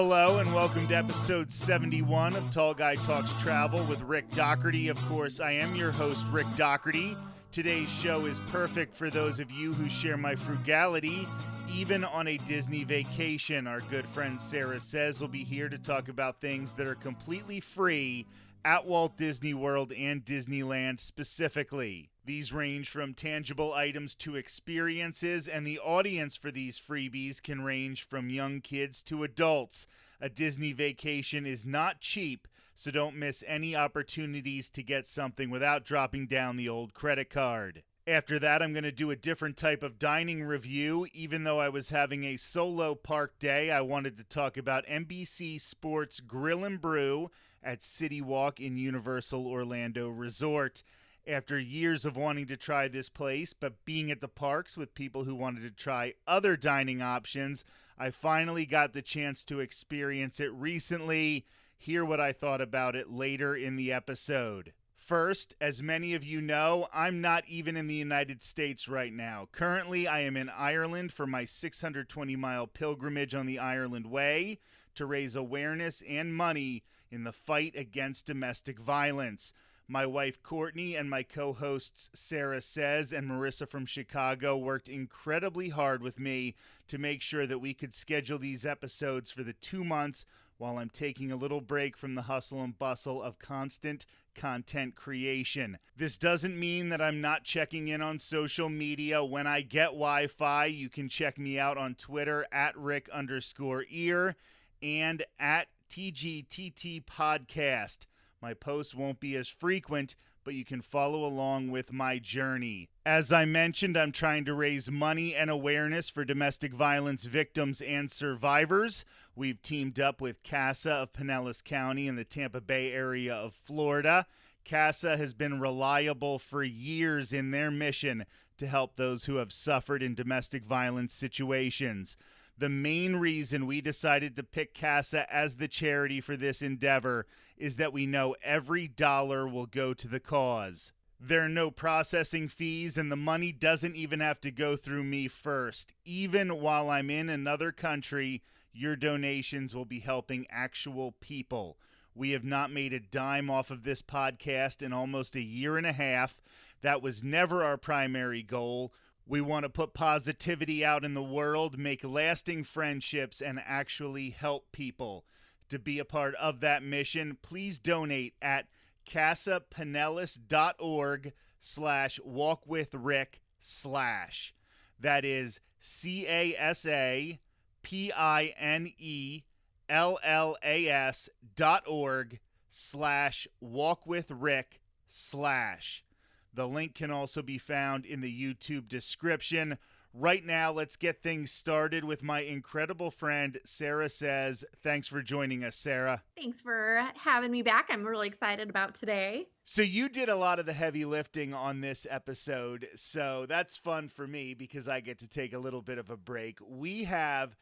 Hello and welcome to episode 71 of Tall Guy Talks Travel with Rick Doherty. Of course, I am your host, Rick Doherty. Today's show is perfect for those of you who share my frugality, even on a Disney vacation. Our good friend Sarah Says will be here to talk about things that are completely free at Walt Disney World and Disneyland specifically. These range from tangible items to experiences, and the audience for these freebies can range from young kids to adults. A Disney vacation is not cheap, so don't miss any opportunities to get something without dropping down the old credit card. After that, I'm going to do a different type of dining review. Even though I was having a solo park day, I wanted to talk about NBC Sports Grill and Brew at City Walk in Universal Orlando Resort. After years of wanting to try this place, but being at the parks with people who wanted to try other dining options, I finally got the chance to experience it recently. Hear what I thought about it later in the episode. First, as many of you know, I'm not even in the United States right now. Currently, I am in Ireland for my 620-mile pilgrimage on the Ireland Way to raise awareness and money in the fight against domestic violence. My wife Courtney and my co-hosts Sarah Says and Marissa from Chicago worked incredibly hard with me to make sure that we could schedule these episodes for the 2 months while I'm taking a little break from the hustle and bustle of constant content creation. This doesn't mean that I'm not checking in on social media. When I get Wi-Fi, you can check me out on Twitter at Rick_ear and at TGTT Podcast. My posts won't be as frequent, but you can follow along with my journey. As I mentioned, I'm trying to raise money and awareness for domestic violence victims and survivors. We've teamed up with CASA of Pinellas County in the Tampa Bay area of Florida. CASA has been reliable for years in their mission to help those who have suffered in domestic violence situations. The main reason we decided to pick CASA as the charity for this endeavor is that we know every dollar will go to the cause. There are no processing fees, and the money doesn't even have to go through me first. Even while I'm in another country, your donations will be helping actual people. We have not made a dime off of this podcast in almost a year and a half. That was never our primary goal. We want to put positivity out in the world, make lasting friendships, and actually help people. To be a part of that mission, please donate at casapinellas.org/walkwithrick/. That is CASAPINELLAS.org/walkwithrick/. The link can also be found in the YouTube description. Right now, let's get things started with my incredible friend, Sarah Says. Thanks for joining us, Sarah. Thanks for having me back. I'm really excited about today. So you did a lot of the heavy lifting on this episode, so that's fun for me because I get to take a little bit of a break. We have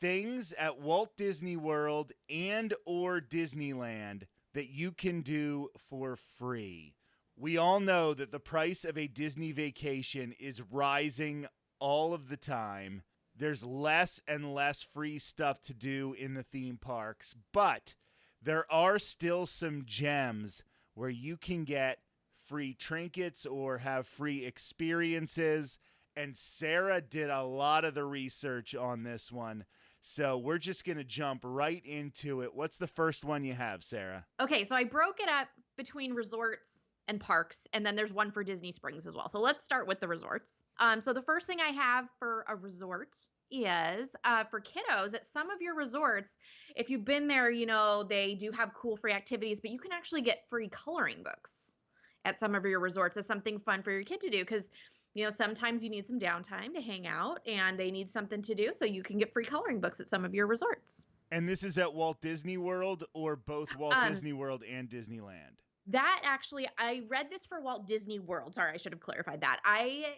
things at Walt Disney World and or Disneyland that you can do for free. We all know that the price of a Disney vacation is rising all of the time. There's less and less free stuff to do in the theme parks, but there are still some gems where you can get free trinkets or have free experiences, and Sarah did a lot of the research on this one. So we're just going to jump right into it. What's the first one you have, Sarah? Okay, so I broke it up between resorts and parks, and then there's one for Disney Springs as well. So let's start with the resorts. So the first thing I have for a resort is for kiddos at some of your resorts. If you've been there, you know they do have cool free activities, but you can actually get free coloring books at some of your resorts as something fun for your kid to do, because you know sometimes you need some downtime to hang out and they need something to do, so you can get free coloring books at some of your resorts. And this is at Walt Disney World or both Walt Disney World and Disneyland? That actually, I read this for Walt Disney World. Sorry, I should have clarified that. I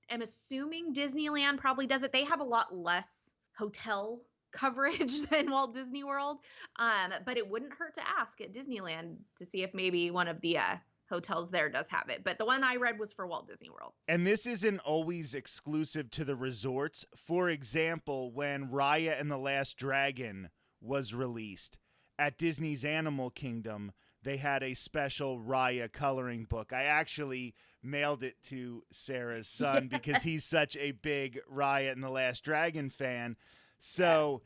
am assuming Disneyland probably does it. They have a lot less hotel coverage than Walt Disney World, but it wouldn't hurt to ask at Disneyland to see if maybe one of the hotels there does have it. But the one I read was for Walt Disney World. And this isn't always exclusive to the resorts. For example, when Raya and the Last Dragon was released. At Disney's Animal Kingdom, they had a special Raya coloring book. I actually mailed it to Sarah's son because he's such a big Raya and the Last Dragon fan. So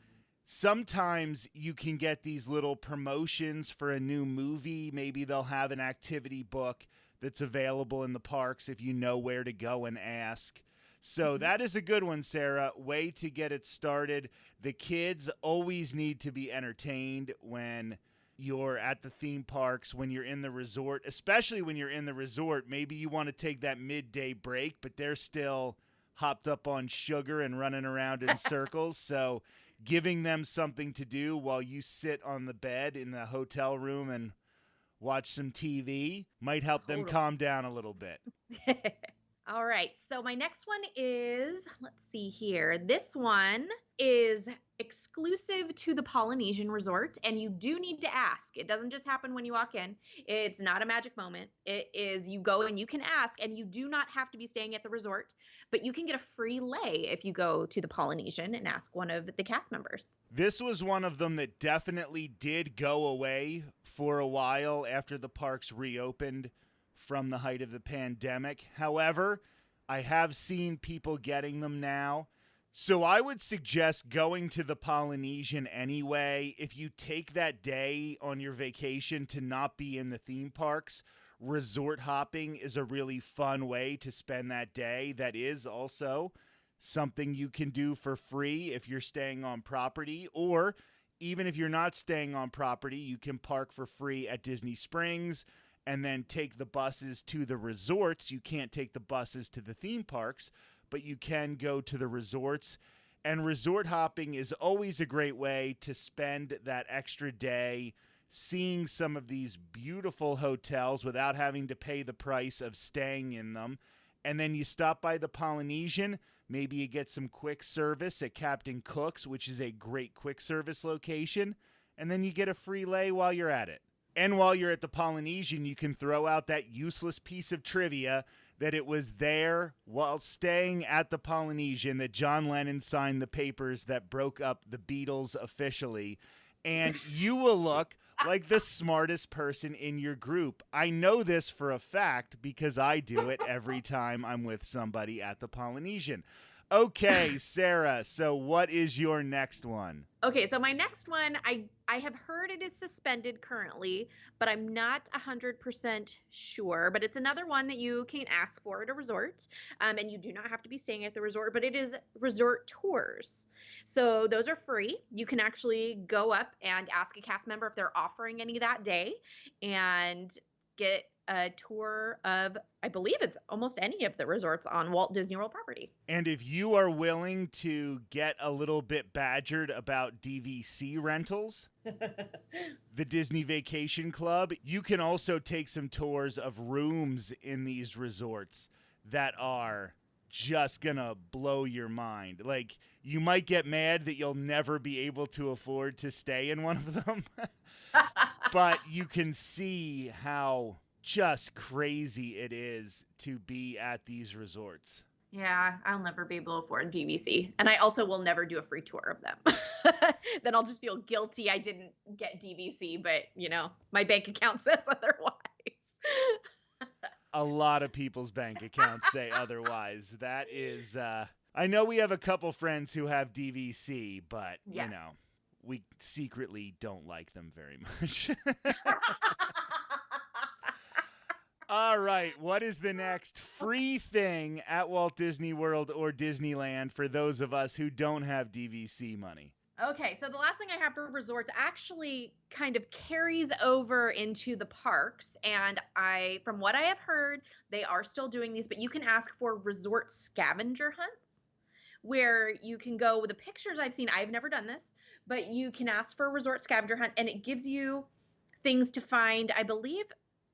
sometimes you can get these little promotions for a new movie. Maybe they'll have an activity book that's available in the parks if you know where to go and ask. So that is a good one, Sarah. Way to get it started. The kids always need to be entertained when you're at the theme parks, when you're in the resort, especially when you're in the resort. Maybe you want to take that midday break, but they're still hopped up on sugar and running around in circles. So giving them something to do while you sit on the bed in the hotel room and watch some TV might help them calm down a little bit. All right. So my next one is, let's see here. This one is exclusive to the Polynesian Resort, and you do need to ask. It doesn't just happen when you walk in. It's not a magic moment. It is you go and you can ask, and you do not have to be staying at the resort, but you can get a free lei if you go to the Polynesian and ask one of the cast members. This was one of them that definitely did go away for a while after the parks reopened from the height of the pandemic. However, I have seen people getting them now. So I would suggest going to the Polynesian anyway. If you take that day on your vacation to not be in the theme parks, resort hopping is a really fun way to spend that day. That is also something you can do for free if you're staying on property, or even if you're not staying on property, you can park for free at Disney Springs and then take the buses to the resorts. You can't take the buses to the theme parks, but you can go to the resorts. And resort hopping is always a great way to spend that extra day seeing some of these beautiful hotels without having to pay the price of staying in them. And then you stop by the Polynesian. Maybe you get some quick service at Captain Cook's, which is a great quick service location. And then you get a free lei while you're at it. And while you're at the Polynesian, you can throw out that useless piece of trivia that it was there while staying at the Polynesian that John Lennon signed the papers that broke up the Beatles officially. And you will look like the smartest person in your group. I know this for a fact because I do it every time I'm with somebody at the Polynesian. Okay, Sarah, so what is your next one? Okay, so my next one, I have heard it is suspended currently, but I'm not 100% sure. But it's another one that you can ask for at a resort, and you do not have to be staying at the resort, but it is resort tours. So those are free. You can actually go up and ask a cast member if they're offering any that day and get a tour of, I believe it's almost any of the resorts on Walt Disney World property. And if you are willing to get a little bit badgered about DVC rentals, the Disney Vacation Club, you can also take some tours of rooms in these resorts that are just gonna blow your mind. Like, you might get mad that you'll never be able to afford to stay in one of them, but you can see how just crazy it is to be at these resorts. Yeah, I'll never be able to afford DVC. And I also will never do a free tour of them. Then I'll just feel guilty I didn't get DVC, but, you know, my bank account says otherwise. A lot of people's bank accounts say otherwise. That is, I know we have a couple friends who have DVC, but, Yes. you know, we secretly don't like them very much. All right, what is the next free thing at Walt Disney World or Disneyland for those of us who don't have DVC money? Okay, so the last thing I have for resorts actually kind of carries over into the parks. And from what I have heard, they are still doing these, but you can ask for resort scavenger hunts where you can go with the pictures I've seen. I've never done this, but you can ask for a resort scavenger hunt and it gives you things to find, I believe,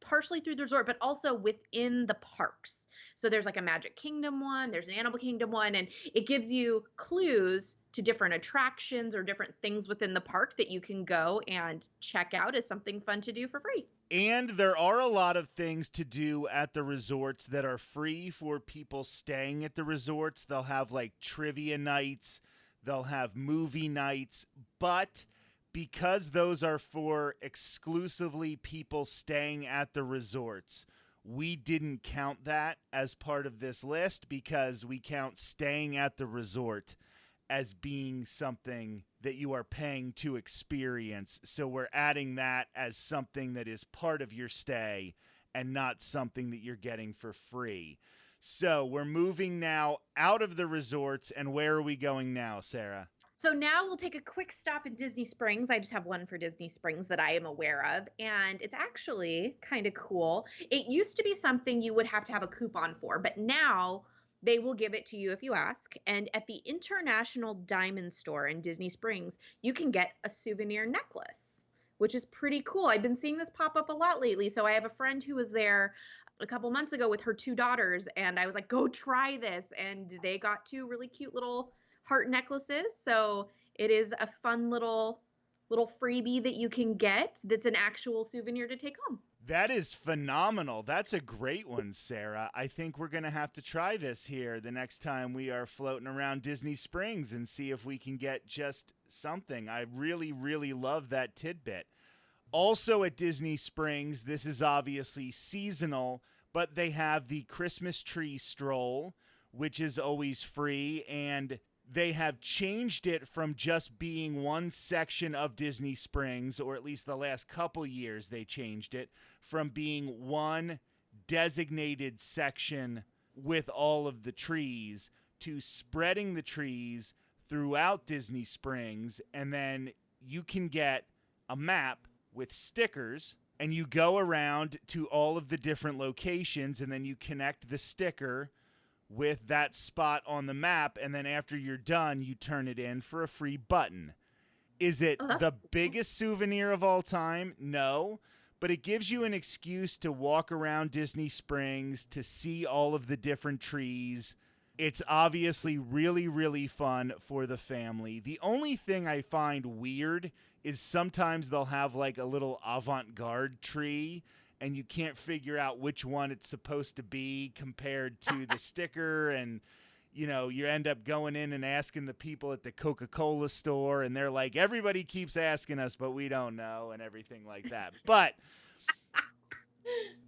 partially through the resort, but also within the parks. So there's like a Magic Kingdom one, there's an Animal Kingdom one, and it gives you clues to different attractions or different things within the park that you can go and check out as something fun to do for free. And there are a lot of things to do at the resorts that are free for people staying at the resorts. They'll have like trivia nights, they'll have movie nights, but because those are for exclusively people staying at the resorts, we didn't count that as part of this list because we count staying at the resort as being something that you are paying to experience. So we're adding that as something that is part of your stay and not something that you're getting for free. So we're moving now out of the resorts, and where are we going now, Sarah? So now we'll take a quick stop in Disney Springs. I just have one for Disney Springs that I am aware of, and it's actually kind of cool. It used to be something you would have to have a coupon for, but now they will give it to you if you ask. And at the International Diamond Store in Disney Springs, you can get a souvenir necklace, which is pretty cool. I've been seeing this pop up a lot lately. So I have a friend who was there a couple months ago with her 2 daughters, and I was like, go try this. And they got 2 really cute little heart necklaces. So it is a fun little freebie that you can get that's an actual souvenir to take home. That is phenomenal. That's a great one, Sarah. I think we're going to have to try this here the next time we are floating around Disney Springs and see if we can get just something. I really, really love that tidbit. Also at Disney Springs, this is obviously seasonal, but they have the Christmas tree stroll, which is always free, and they have changed it from just being one section of Disney Springs, or at least the last couple years they changed it, from being one designated section with all of the trees to spreading the trees throughout Disney Springs. And then you can get a map with stickers, and you go around to all of the different locations, and then you connect the sticker with that spot on the map, and then after you're done, you turn it in for a free button. Is it the biggest souvenir of all time? No, but it gives you an excuse to walk around Disney Springs, to see all of the different trees. It's obviously really, really fun for the family. The only thing I find weird is sometimes they'll have like a little avant-garde tree, and you can't figure out which one it's supposed to be compared to the sticker. And, you know, you end up going in and asking the people at the Coca-Cola store, and they're like, everybody keeps asking us, but we don't know, and everything like that. But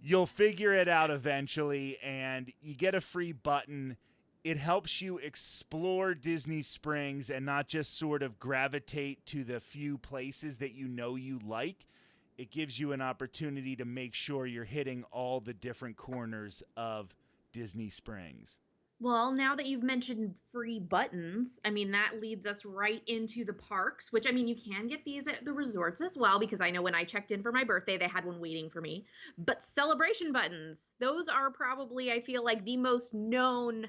you'll figure it out eventually, and you get a free button. It helps you explore Disney Springs and not just sort of gravitate to the few places that you know you like. It gives you an opportunity to make sure you're hitting all the different corners of Disney Springs. Well, now that you've mentioned free buttons, I mean, that leads us right into the parks, which, I mean, you can get these at the resorts as well, because I know when I checked in for my birthday, they had one waiting for me. But celebration buttons, those are probably, I feel like, the most known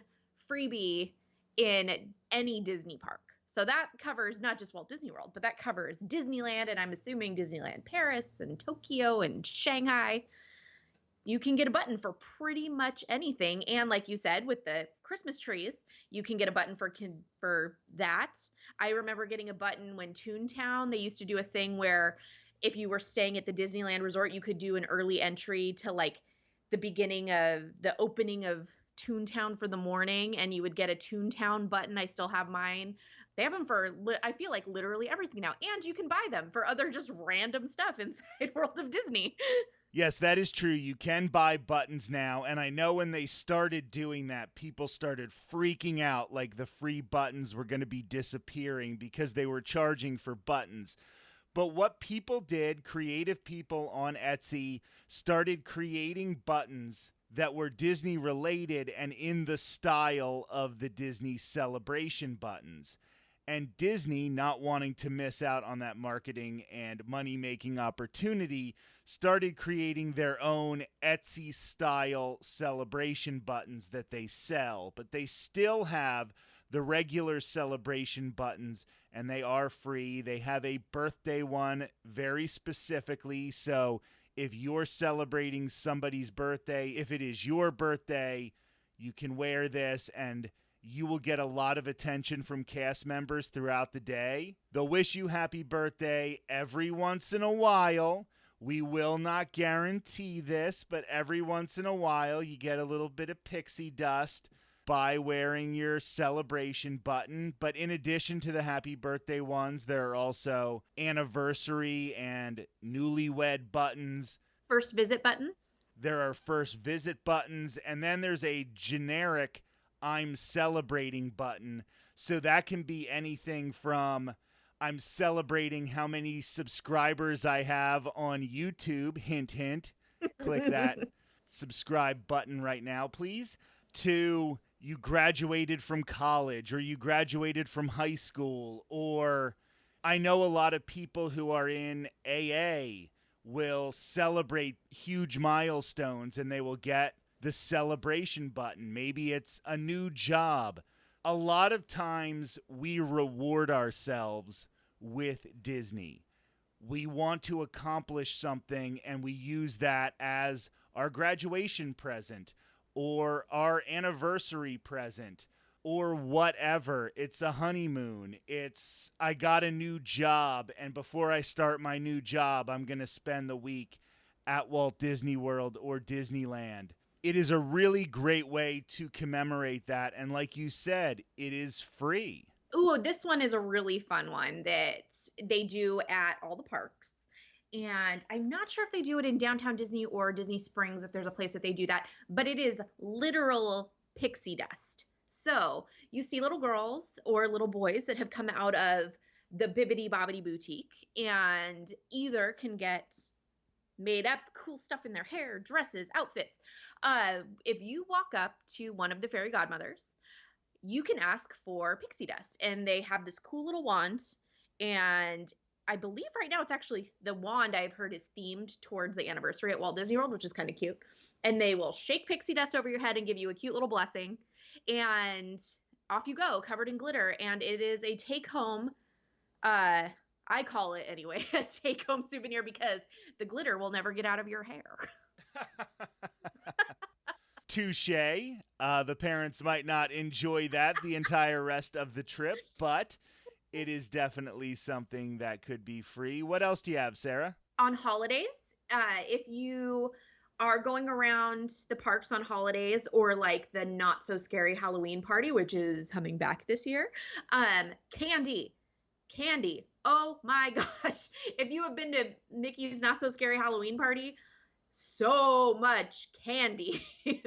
freebie in any Disney park. So that covers not just Walt Disney World, but that covers Disneyland, and I'm assuming Disneyland Paris and Tokyo and Shanghai. You can get a button for pretty much anything. And like you said, with the Christmas trees, you can get a button for that. I remember getting a button when Toontown, they used to do a thing where if you were staying at the Disneyland Resort, you could do an early entry to like the beginning of the opening of Toontown for the morning, and you would get a Toontown button. I still have mine. They have them for, I feel like, literally everything now. And you can buy them for other just random stuff inside World of Disney. Yes, that is true. You can buy buttons now. And I know when they started doing that, people started freaking out like the free buttons were going to be disappearing because they were charging for buttons. But what people did, creative people on Etsy, started creating buttons that were Disney related and in the style of the Disney celebration buttons. And Disney, not wanting to miss out on that marketing and money-making opportunity, started creating their own Etsy-style celebration buttons that they sell. But they still have the regular celebration buttons, and they are free. They have a birthday one very specifically, so if you're celebrating somebody's birthday, if it is your birthday, you can wear this, and you will get a lot of attention from cast members throughout the day. They'll wish you happy birthday every once in a while. We will not guarantee this, but every once in a while you get a little bit of pixie dust. by wearing your celebration button. But in addition to the happy birthday ones, there are also anniversary and newlywed buttons. First visit buttons. There are first visit buttons, and then there's a generic I'm celebrating button. So that can be anything from I'm celebrating how many subscribers I have on YouTube, hint, hint. Click that subscribe button right now, please, to you graduated from college or you graduated from high school, or I know a lot of people who are in AA will celebrate huge milestones and they will get the celebration button. Maybe it's a new job. A lot of times we reward ourselves with Disney. We want to accomplish something and we use that as our graduation present or our anniversary present or whatever. It's a honeymoon. It's I got a new job, and before I start my new job, I'm going to spend the week at Walt Disney World or Disneyland. It is a really great way to commemorate that, and like you said, it is free. Ooh, this one is a really fun one that they do at all the parks. And I'm not sure if they do it in Downtown Disney or Disney Springs, if there's a place that they do that, but it is literal pixie dust. So you see little girls or little boys that have come out of the Bibbidi Bobbidi Boutique and either can get made up cool stuff in their hair, dresses, outfits. If you walk up to one of the fairy godmothers, you can ask for pixie dust, and they have this cool little wand, and I believe right now it's actually the wand I've heard is themed towards the anniversary at Walt Disney World, which is kind of cute. And they will shake pixie dust over your head and give you a cute little blessing, and off you go, covered in glitter. And it is a take-home, I call it anyway, a take-home souvenir because the glitter will never get out of your hair. Touche. The parents might not enjoy that the entire rest of the trip, but it is definitely something that could be free. What else do you have, Sarah? On holidays, if you are going around the parks on holidays or like the not so scary Halloween party, which is coming back this year, candy. Oh my gosh. If you have been to Mickey's Not So Scary Halloween Party, so much candy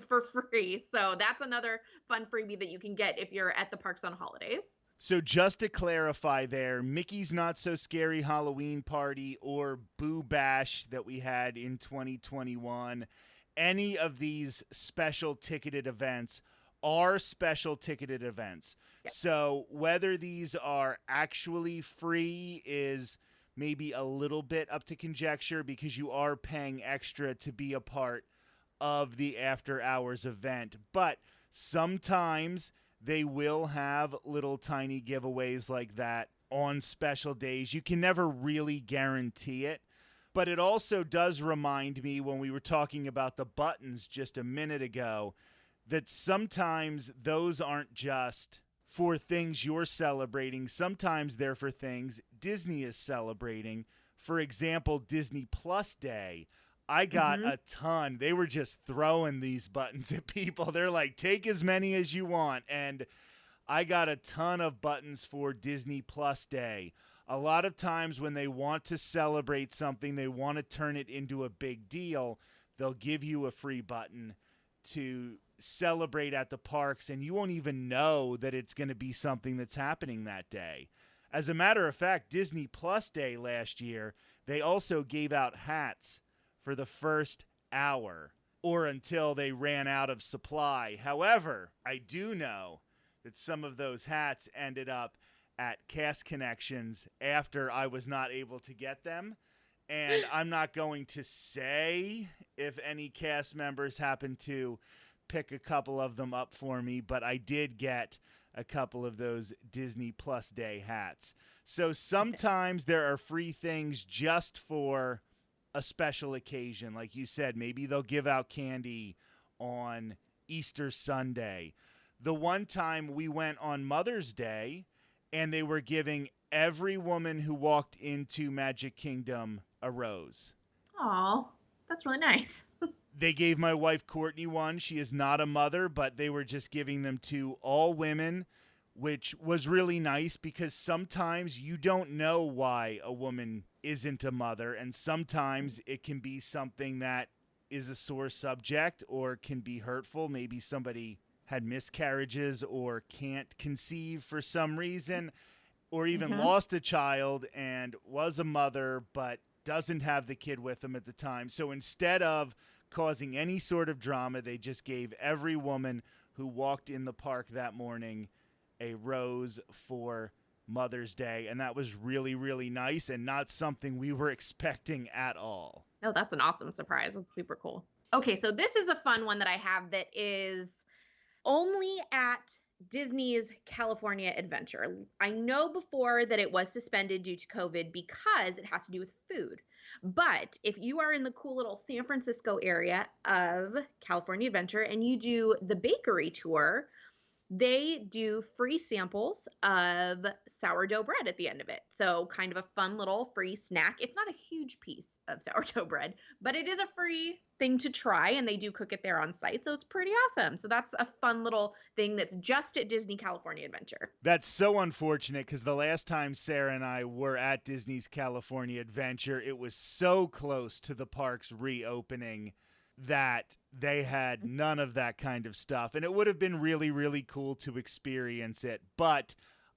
for free. So that's another fun freebie that you can get if you're at the parks on holidays. So just to clarify there, Mickey's Not So Scary Halloween Party or Boo Bash that we had in 2021, any of these special ticketed events are special ticketed events. Yes. So whether these are actually free is maybe a little bit up to conjecture because you are paying extra to be a part of the after hours event. But sometimes they will have little tiny giveaways like that on special days. You can never really guarantee it. But it also does remind me when we were talking about the buttons just a minute ago that sometimes those aren't just for things you're celebrating. Sometimes they're for things Disney is celebrating. For example, Disney Plus Day. I got a ton. They were just throwing these buttons at people. They're like, take as many as you want. And I got a ton of buttons for Disney Plus Day. A lot of times when they want to celebrate something, they want to turn it into a big deal, they'll give you a free button to celebrate at the parks, and you won't even know that it's going to be something that's happening that day. As a matter of fact, Disney Plus Day last year, they also gave out hats for the first hour or until they ran out of supply. However, I do know that some of those hats ended up at Cast Connections after I was not able to get them. And I'm not going to say if any cast members happen to pick a couple of them up for me, but I did get a couple of those Disney Plus Day hats. So sometimes there are free things just for a special occasion. Like you said, maybe they'll give out candy on Easter Sunday. The one time we went on Mother's Day and they were giving every woman who walked into Magic Kingdom a rose. Aw, That's really nice. They gave my wife Courtney one. She is not a mother, but they were just giving them to all women, which was really nice because sometimes you don't know why a woman isn't a mother, and sometimes it can be something that is a sore subject or can be hurtful. Maybe somebody had miscarriages or can't conceive for some reason, or even lost a child and was a mother but doesn't have the kid with them at the time. So instead of causing any sort of drama, they just gave every woman who walked in the park that morning a rose for Mother's Day. And that was really, really nice and not something we were expecting at all. Oh, that's an awesome surprise. That's super cool. Okay, so this is a fun one that I have that is only at Disney's California Adventure. I know before that it was suspended due to COVID because it has to do with food. But if you are in the cool little San Francisco area of California Adventure and you do the bakery tour, they do free samples of sourdough bread at the end of it. So kind of a fun little free snack. It's not a huge piece of sourdough bread, but it is a free thing to try, and they do cook it there on site. So it's pretty awesome. So that's a fun little thing that's just at Disney California Adventure. That's so unfortunate because the last time Sarah and I were at Disney's California Adventure, it was so close to the park's reopening that they had none of that kind of stuff. And it would have been really, really cool to experience it. But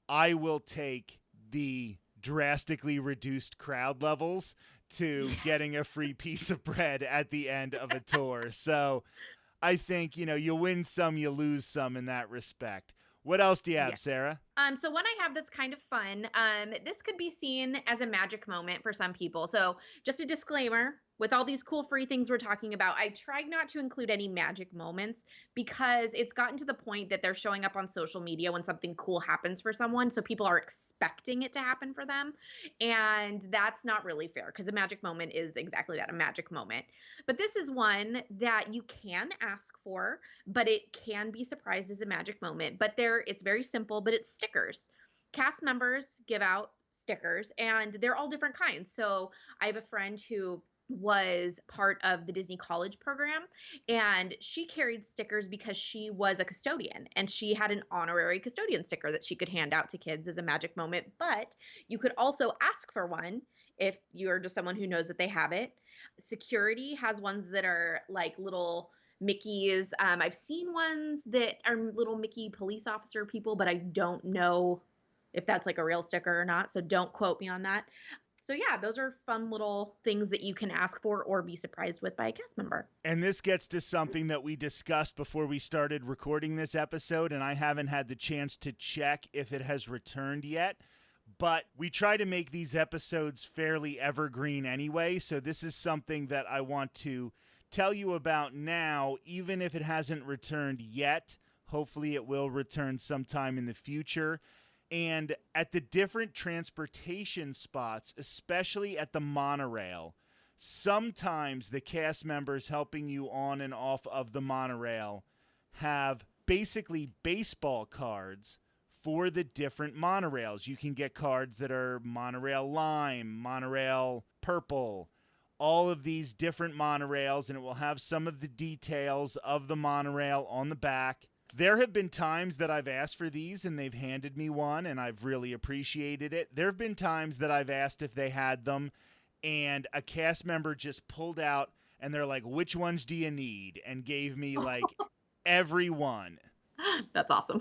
I will take the drastically reduced crowd levels to getting a free piece of bread at the end of a tour. So I think, you win some, you lose some in that respect. What else do you have, Sarah? So one I have that's kind of fun. This could be seen as a magic moment for some people. So just a disclaimer, with all these cool free things we're talking about, I tried not to include any magic moments because it's gotten to the point that they're showing up on social media when something cool happens for someone. So people are expecting it to happen for them. And that's not really fair because a magic moment is exactly that, a magic moment. But this is one that you can ask for, but it can be surprised as a magic moment. But it's very simple, but it's stickers. Cast members give out stickers and they're all different kinds. So I have a friend who was part of the Disney College program, and she carried stickers because she was a custodian and she had an honorary custodian sticker that she could hand out to kids as a magic moment. But you could also ask for one if you're just someone who knows that they have it. Security has ones that are like little Mickeys. I've seen ones that are little Mickey police officer people, but I don't know if that's like a real sticker or not. So don't quote me on that. So yeah, those are fun little things that you can ask for or be surprised with by a cast member. And this gets to something that we discussed before we started recording this episode, and I haven't had the chance to check if it has returned yet. But we try to make these episodes fairly evergreen anyway, so this is something that I want to tell you about now, even if it hasn't returned yet. Hopefully it will return sometime in the future. And at the different transportation spots, especially at the monorail, sometimes the cast members helping you on and off of the monorail have basically baseball cards for the different monorails. You can get cards that are monorail lime, monorail purple, all of these different monorails, and it will have some of the details of the monorail on the back. There have been times that I've asked for these and they've handed me one and I've really appreciated it. There have been times that I've asked if they had them and a cast member just pulled out and they're like, which ones do you need? And gave me like every one. That's awesome.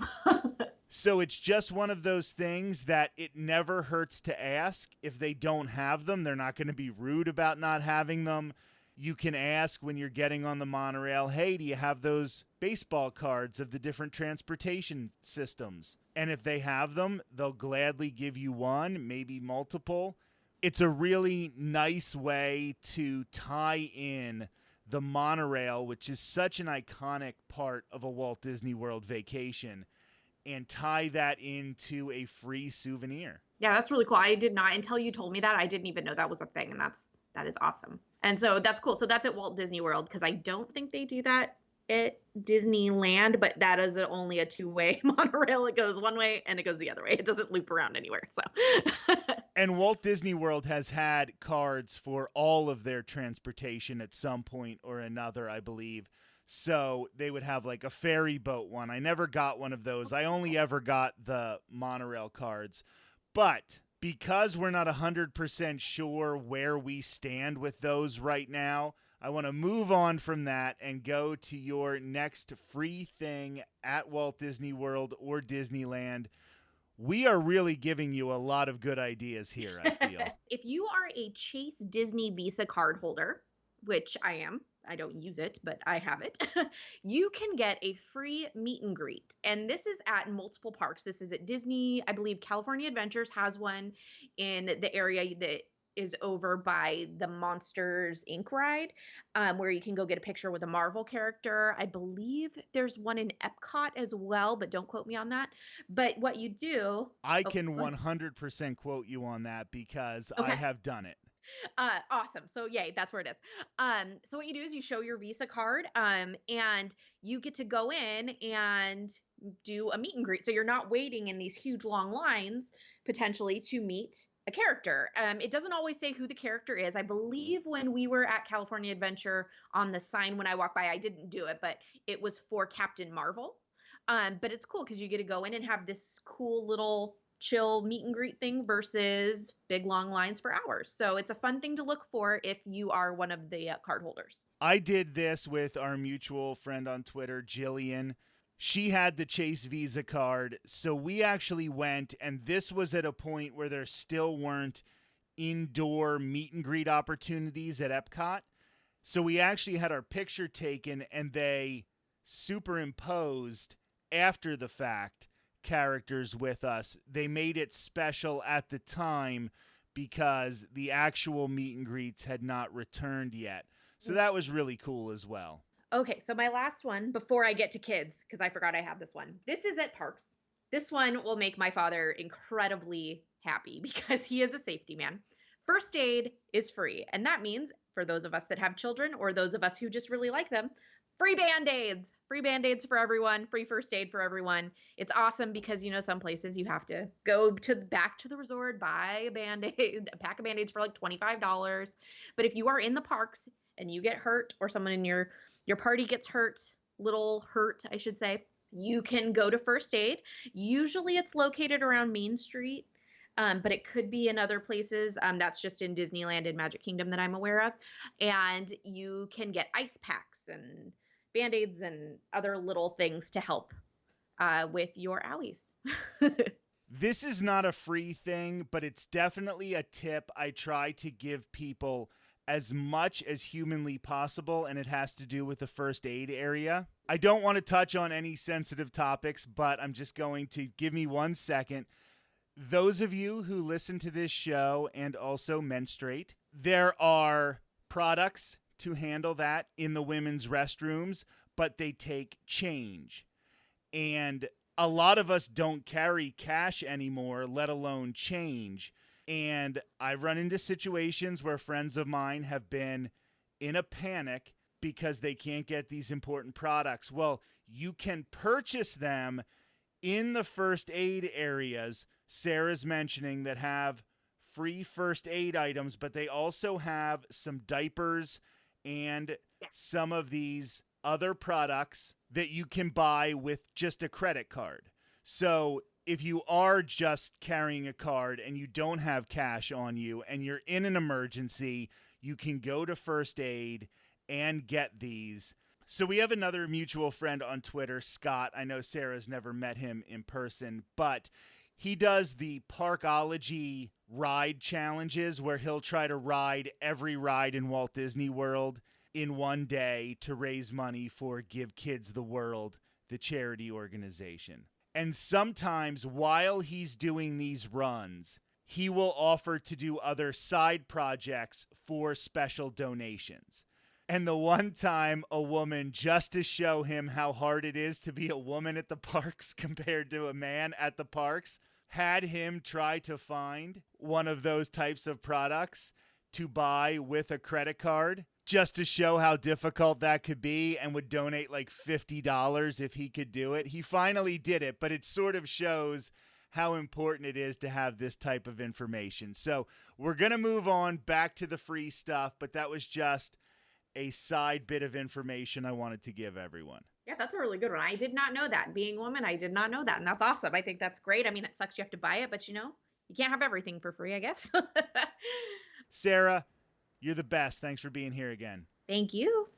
So it's just one of those things that it never hurts to ask. If they don't have them, they're not going to be rude about not having them. You can ask when you're getting on the monorail, hey, do you have those baseball cards of the different transportation systems? And if they have them, they'll gladly give you one, maybe multiple. It's a really nice way to tie in the monorail, which is such an iconic part of a Walt Disney World vacation, and tie that into a free souvenir. Yeah, that's really cool. I did not, until you told me that, I didn't even know that was a thing, and that is awesome. And so that's cool. So that's at Walt Disney World because I don't think they do that at Disneyland, but that is only a two-way monorail. It goes one way and it goes the other way. It doesn't loop around anywhere. So And Walt Disney World has had cards for all of their transportation at some point or another, I believe. So they would have like a ferry boat one. I never got one of those. I only ever got the monorail cards. But because we're not 100% sure where we stand with those right now, I want to move on from that and go to your next free thing at Walt Disney World or Disneyland. We are really giving you a lot of good ideas here, I feel. if you are a Chase Disney Visa card holder, which I am, I don't use it, but I have it, you can get a free meet and greet. And this is at multiple parks. This is at Disney. I believe California Adventures has one in the area that is over by the Monsters Inc. ride, where you can go get a picture with a Marvel character. I believe there's one in Epcot as well, but don't quote me on that. But what you do... I can 100% quote you on that because Okay. I have done it. Awesome. So yay, that's where it is. So what you do is you show your Visa card, and you get to go in and do a meet and greet. So you're not waiting in these huge long lines potentially to meet a character. It doesn't always say who the character is. I believe when we were at California Adventure on the sign when I walked by, I didn't do it, but it was for Captain Marvel. But it's cool because you get to go in and have this cool little chill meet and greet thing versus big long lines for hours. So it's a fun thing to look for if you are one of the card holders. I did this with our mutual friend on Twitter, Jillian. She had the Chase Visa card, so we actually went, and this was at a point where there still weren't indoor meet and greet opportunities at Epcot. So we actually had our picture taken, and they superimposed after the fact characters with us. They made it special at the time because the actual meet and greets had not returned yet. So that was really cool as well. Okay, so my last one before I get to kids, because I forgot I had this one. This is at parks. This one will make my father incredibly happy because he is a safety man. First aid is free, and that means for those of us that have children or those of us who just really like them, free Band-Aids. Free Band-Aids for everyone. Free first aid for everyone. It's awesome because, some places you have to go back to the resort, buy a Band-Aid, a pack of Band-Aids for like $25. But if you are in the parks and you get hurt or someone in your party gets hurt, I should say, you can go to first aid. Usually it's located around Main Street, but it could be in other places. That's just in Disneyland and Magic Kingdom that I'm aware of. And you can get ice packs and Band-Aids and other little things to help with your owies. This is not a free thing, but it's definitely a tip I try to give people as much as humanly possible, and it has to do with the first aid area. I don't want to touch on any sensitive topics, but I'm just going to give me 1 second. Those of you who listen to this show and also menstruate, there are products to handle that in the women's restrooms, but they take change. And a lot of us don't carry cash anymore, let alone change. And I've run into situations where friends of mine have been in a panic because they can't get these important products. Well, you can purchase them in the first aid areas Sarah's mentioning that have free first aid items, but they also have some diapers and some of these other products that you can buy with just a credit card. So if you are just carrying a card and you don't have cash on you and you're in an emergency, you can go to first aid and get these. So we have another mutual friend on Twitter, Scott. I know Sarah's never met him in person, but he does the Parkology ride challenges where he'll try to ride every ride in Walt Disney World in one day to raise money for Give Kids the World, the charity organization. And sometimes while he's doing these runs, he will offer to do other side projects for special donations. And the one time a woman, just to show him how hard it is to be a woman at the parks compared to a man at the parks, had him try to find one of those types of products to buy with a credit card just to show how difficult that could be, and would donate like $50 if he could do it. He finally did it, but it sort of shows how important it is to have this type of information. So we're going to move on back to the free stuff, but that was just a side bit of information I wanted to give everyone. Yeah, that's a really good one. I did not know that. Being a woman, I did not know that. And that's awesome. I think that's great. I mean, it sucks you have to buy it, but you can't have everything for free, I guess. Sarah, you're the best. Thanks for being here again. Thank you.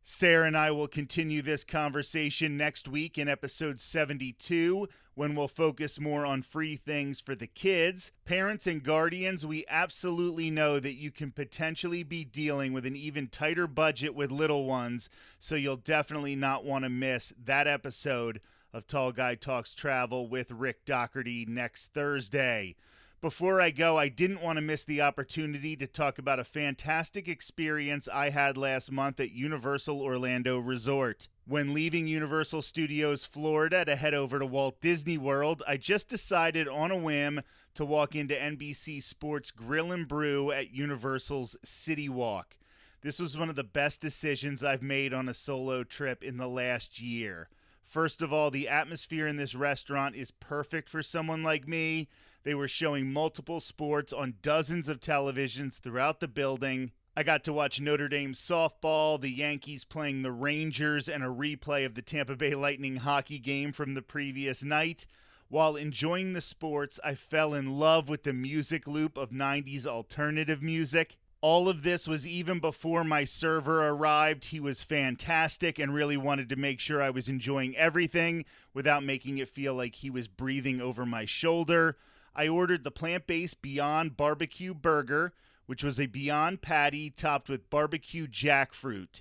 Sarah and I will continue this conversation next week in episode 72, when we'll focus more on free things for the kids. Parents and guardians, we absolutely know that you can potentially be dealing with an even tighter budget with little ones, so you'll definitely not want to miss that episode of Tall Guy Talks Travel with Rick Doherty next Thursday. Before I go, I didn't want to miss the opportunity to talk about a fantastic experience I had last month at Universal Orlando Resort. When leaving Universal Studios Florida to head over to Walt Disney World, I just decided on a whim to walk into NBC Sports Grill and Brew at Universal's City Walk. This was one of the best decisions I've made on a solo trip in the last year. First of all, the atmosphere in this restaurant is perfect for someone like me. They were showing multiple sports on dozens of televisions throughout the building. I got to watch Notre Dame softball, the Yankees playing the Rangers, and a replay of the Tampa Bay Lightning hockey game from the previous night. While enjoying the sports, I fell in love with the music loop of 90s alternative music. All of this was even before my server arrived. He was fantastic and really wanted to make sure I was enjoying everything without making it feel like he was breathing over my shoulder. I ordered the plant-based Beyond Barbecue Burger, which was a Beyond patty topped with barbecue jackfruit.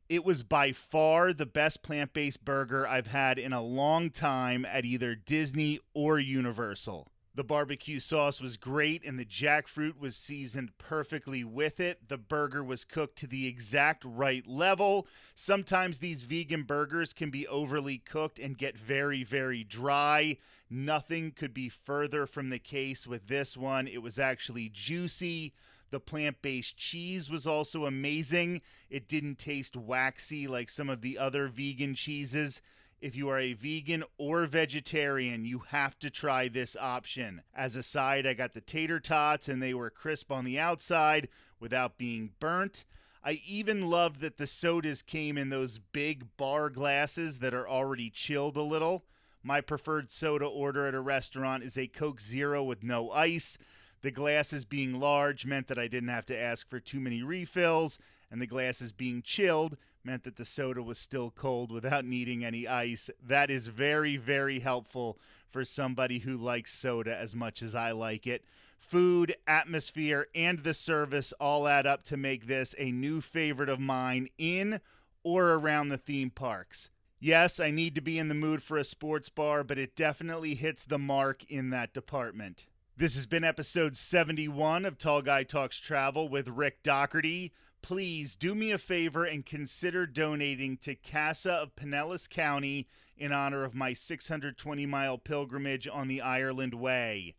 It was by far the best plant-based burger I've had in a long time at either Disney or Universal. The barbecue sauce was great, and the jackfruit was seasoned perfectly with it. The burger was cooked to the exact right level. Sometimes these vegan burgers can be overly cooked and get very, very dry. Nothing could be further from the case with this one. It was actually juicy. The plant-based cheese was also amazing. It didn't taste waxy like some of the other vegan cheeses. If you are a vegan or vegetarian, you have to try this option. As a side, I got the tater tots, and they were crisp on the outside without being burnt. I even loved that the sodas came in those big bar glasses that are already chilled a little. My preferred soda order at a restaurant is a Coke Zero with no ice. The glasses being large meant that I didn't have to ask for too many refills, and the glasses being chilled meant that the soda was still cold without needing any ice. That is very, very helpful for somebody who likes soda as much as I like it. Food, atmosphere, and the service all add up to make this a new favorite of mine in or around the theme parks. Yes, I need to be in the mood for a sports bar, but it definitely hits the mark in that department. This has been episode 71 of Tall Guy Talks Travel with Rick Doherty. Please do me a favor and consider donating to Casa of Pinellas County in honor of my 620-mile pilgrimage on the Ireland Way.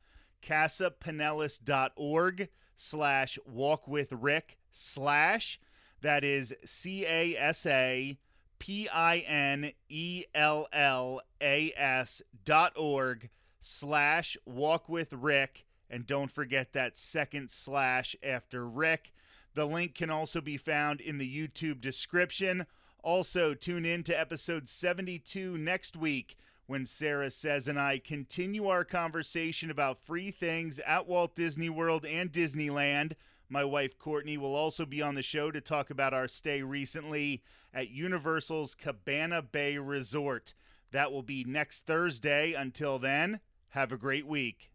casapinellas.org/walkwithrick/ that is CASAPINELLAS.org/walkwithrick, and don't forget that second slash after Rick. The link can also be found in the YouTube description. Also, tune in to episode 72 next week when Sarah Says and I continue our conversation about free things at Walt Disney World and Disneyland. My wife Courtney will also be on the show to talk about our stay recently at Universal's Cabana Bay Resort. That will be next Thursday. Until then, have a great week.